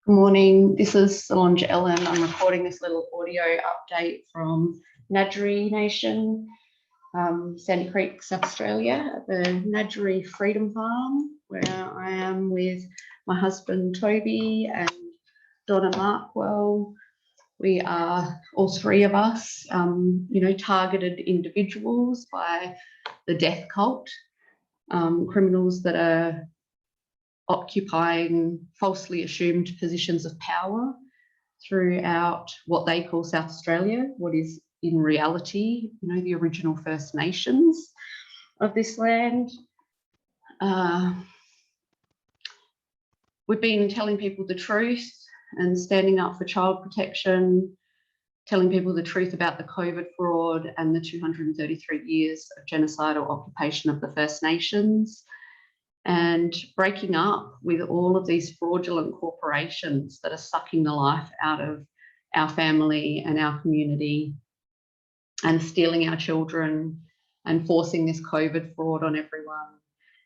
Good morning, this is Solange Ellen. I'm recording this little audio update from Ngadjuri Nation, Sandy Creek, South Australia, at the Ngadjuri Freedom Farm, where I am with my husband Toby and Donna Markwell. We are, all three of us, targeted individuals by the death cult, criminals that are occupying falsely assumed positions of power throughout what they call South Australia, what is in reality, the original First Nations of this land. We've been telling people the truth and standing up for child protection, telling people the truth about the COVID fraud and the 233 years of genocidal occupation of the First Nations, and breaking up with all of these fraudulent corporations that are sucking the life out of our family and our community and stealing our children and forcing this COVID fraud on everyone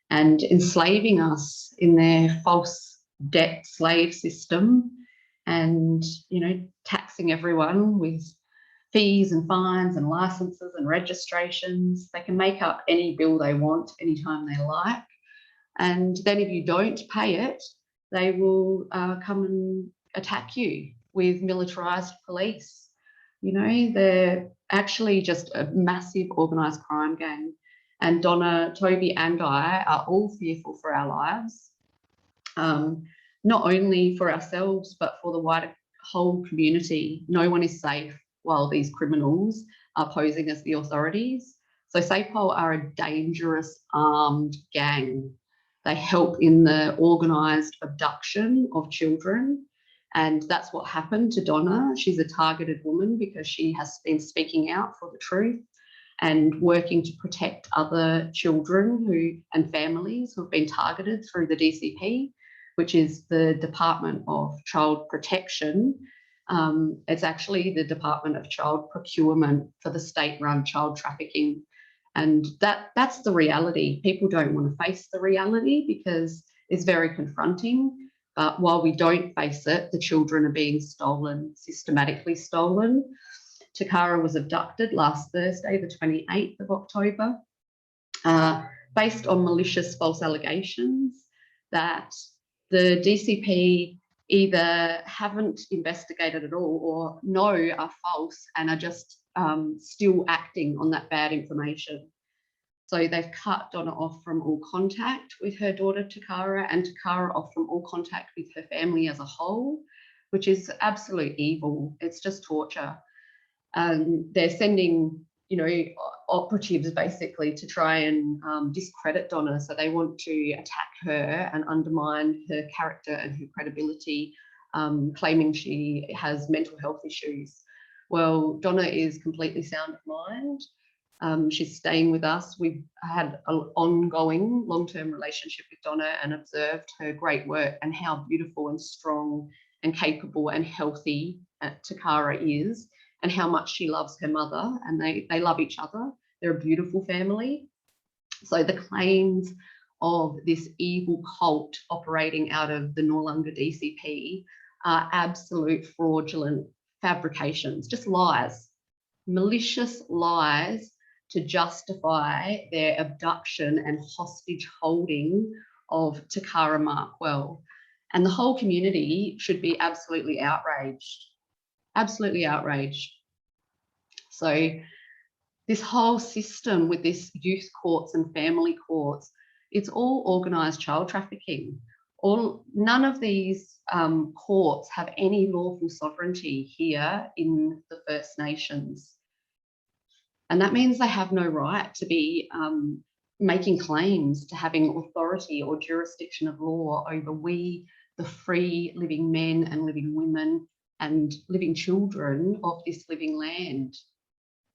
and enslaving us in their false debt slave system and, taxing everyone with fees and fines and licenses and registrations. They can make up any bill they want anytime they like. And then if you don't pay it, they will come and attack you with militarised police. They're actually just a massive organised crime gang. And Donna, Toby and I are all fearful for our lives, not only for ourselves, but for the wider whole community. No one is safe while these criminals are posing as the authorities. So SAPOL are a dangerous armed gang. They help in the organised abduction of children. And that's what happened to Donna. She's a targeted woman because she has been speaking out for the truth and working to protect other children and families who have been targeted through the DCP, which is the Department of Child Protection. It's actually the Department of Child Procurement for the state-run child trafficking. And that's the reality. People don't want to face the reality because it's very confronting. But while we don't face it, the children are being stolen, systematically stolen. Takara was abducted last Thursday, the 28th of October, based on malicious false allegations that the DCP either haven't investigated at all or know are false and are just still acting on that bad information. So they've cut Donna off from all contact with her daughter Takara, and Takara off from all contact with her family as a whole, which is absolute evil. It's just torture. They're sending, operatives basically to try and discredit Donna. So they want to attack her and undermine her character and her credibility, claiming she has mental health issues. Well, Donna is completely sound of mind. She's staying with us. We've had an ongoing long-term relationship with Donna and observed her great work and how beautiful and strong and capable and healthy Takara is, and how much she loves her mother, and they love each other. They're a beautiful family. So the claims of this evil cult operating out of the Noarlunga DCP are absolute fraudulent fabrications, just lies, malicious lies to justify their abduction and hostage holding of Takara Marwell. And the whole community should be absolutely outraged. Absolutely outraged. So this whole system with this youth courts and family courts, it's all organised child trafficking. None of these courts have any lawful sovereignty here in the First Nations. And that means they have no right to be making claims to having authority or jurisdiction of law over we, the free living men and living women and living children of this living land.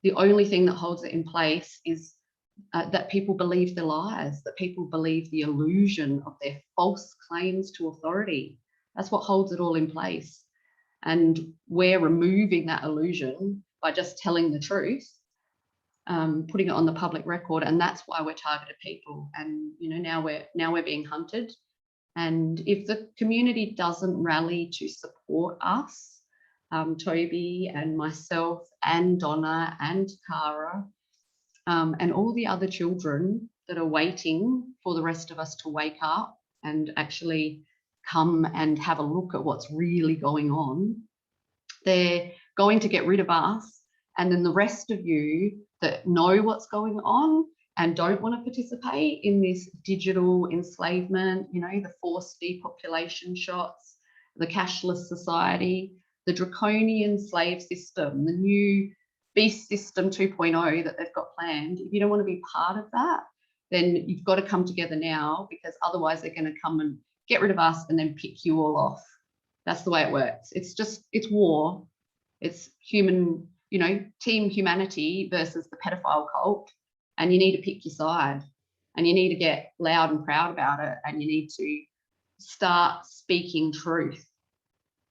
The only thing that holds it in place is that people believe the lies, that people believe the illusion of their false claims to authority. That's what holds it all in place. And we're removing that illusion by just telling the truth, putting it on the public record, and that's why we're targeted people. And now we're being hunted. And if the community doesn't rally to support us, Toby and myself and Donna and Takara, and all the other children that are waiting for the rest of us to wake up and actually come and have a look at what's really going on, they're going to get rid of us. And then the rest of you that know what's going on and don't want to participate in this digital enslavement, you know, the forced depopulation shots, the cashless society, the draconian slave system, the new beast system 2.0 that they've got planned. If you don't want to be part of that, then you've got to come together now, because otherwise they're going to come and get rid of us and then pick you all off. That's the way it works. It's war. It's human, you know, team humanity versus the pedophile cult. And you need to pick your side, and you need to get loud and proud about it, and you need to start speaking truth,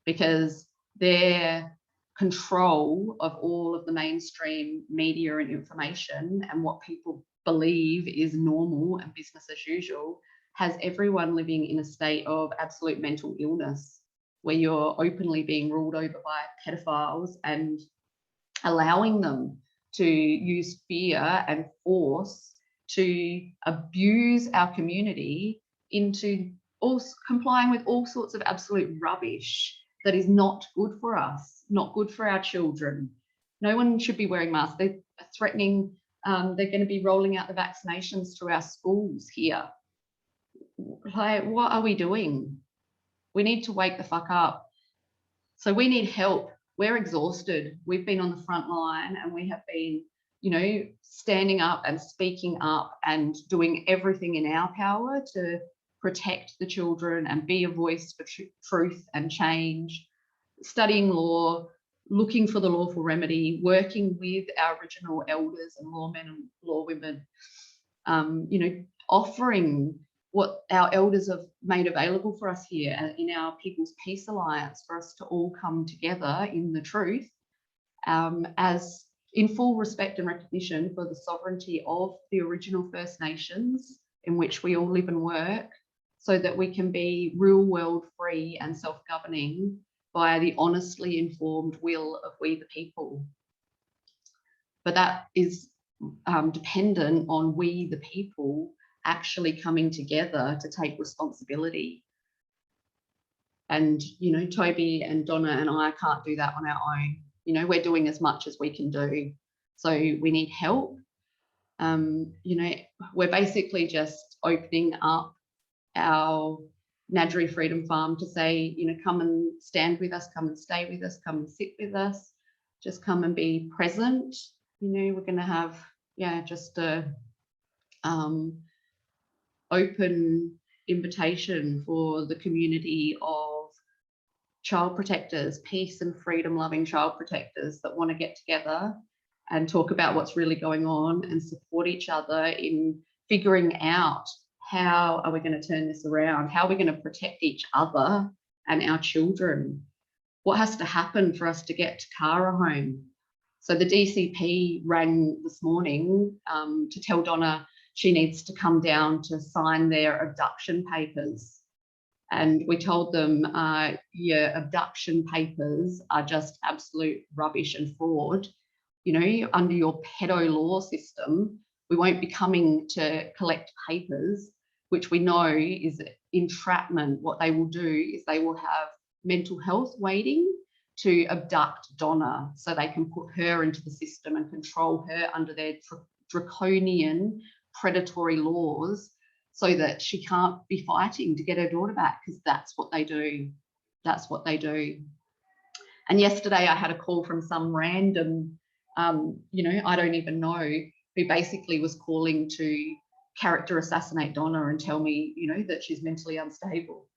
because their control of all of the mainstream media and information and what people believe is normal and business as usual has everyone living in a state of absolute mental illness, where you're openly being ruled over by pedophiles and allowing them to use fear and force to abuse our community into complying with all sorts of absolute rubbish that is not good for us, not good for our children. No one should be wearing masks. They're threatening, they're going to be rolling out the vaccinations through our schools here. Like, what are we doing? We need to wake the fuck up. So we need help. We're exhausted. We've been on the front line, and we have been, you know, standing up and speaking up and doing everything in our power to protect the children and be a voice for truth and change, studying law, looking for the lawful remedy, working with our original elders and lawmen and lawwomen, you know, offering what our elders have made available for us here in our People's Peace Alliance, for us to all come together in the truth, as in full respect and recognition for the sovereignty of the original First Nations in which we all live and work, so that we can be real world free and self-governing by the honestly informed will of we the people. But that is dependent on we the people actually coming together to take responsibility. And, you know, Toby and Donna and I can't do that on our own. You know, we're doing as much as we can do. So we need help. You know, we're basically just opening up our Nadri Freedom Farm to say, you know, come and stand with us, come and stay with us, come and sit with us, just come and be present. You know, we're going to have, yeah, just a open invitation for the community of child protectors, peace and freedom loving child protectors that want to get together and talk about what's really going on and support each other in figuring out how are we going to turn this around? How are we going to protect each other and our children? What has to happen for us to get Takara home? So the DCP rang this morning to tell Donna she needs to come down to sign their abduction papers. And we told them, your abduction papers are just absolute rubbish and fraud. You know, under your pedo law system, we won't be coming to collect papers, which we know is entrapment. What they will do is they will have mental health waiting to abduct Donna so they can put her into the system and control her under their draconian predatory laws, so that she can't be fighting to get her daughter back, because that's what they do. That's what they do. And yesterday I had a call from some random, you know, I don't even know, who basically was calling to character assassinate Donna and tell me, you know, that she's mentally unstable.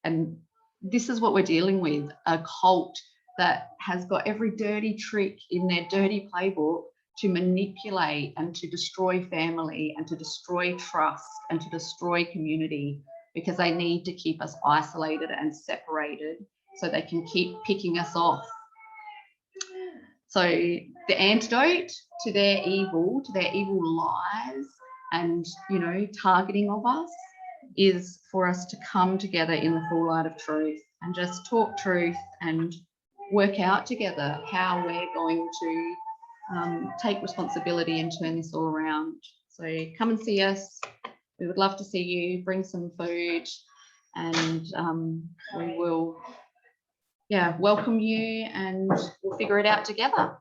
And this is what we're dealing with, a cult that has got every dirty trick in their dirty playbook to manipulate and to destroy family and to destroy trust and to destroy community, because they need to keep us isolated and separated so they can keep picking us off. So the antidote to their evil lies and, you know, targeting of us, is for us to come together in the full light of truth and just talk truth and work out together how we're going to take responsibility and turn this all around. So come and see us. We would love to see you. Bring some food, and we will welcome you, and we'll figure it out together.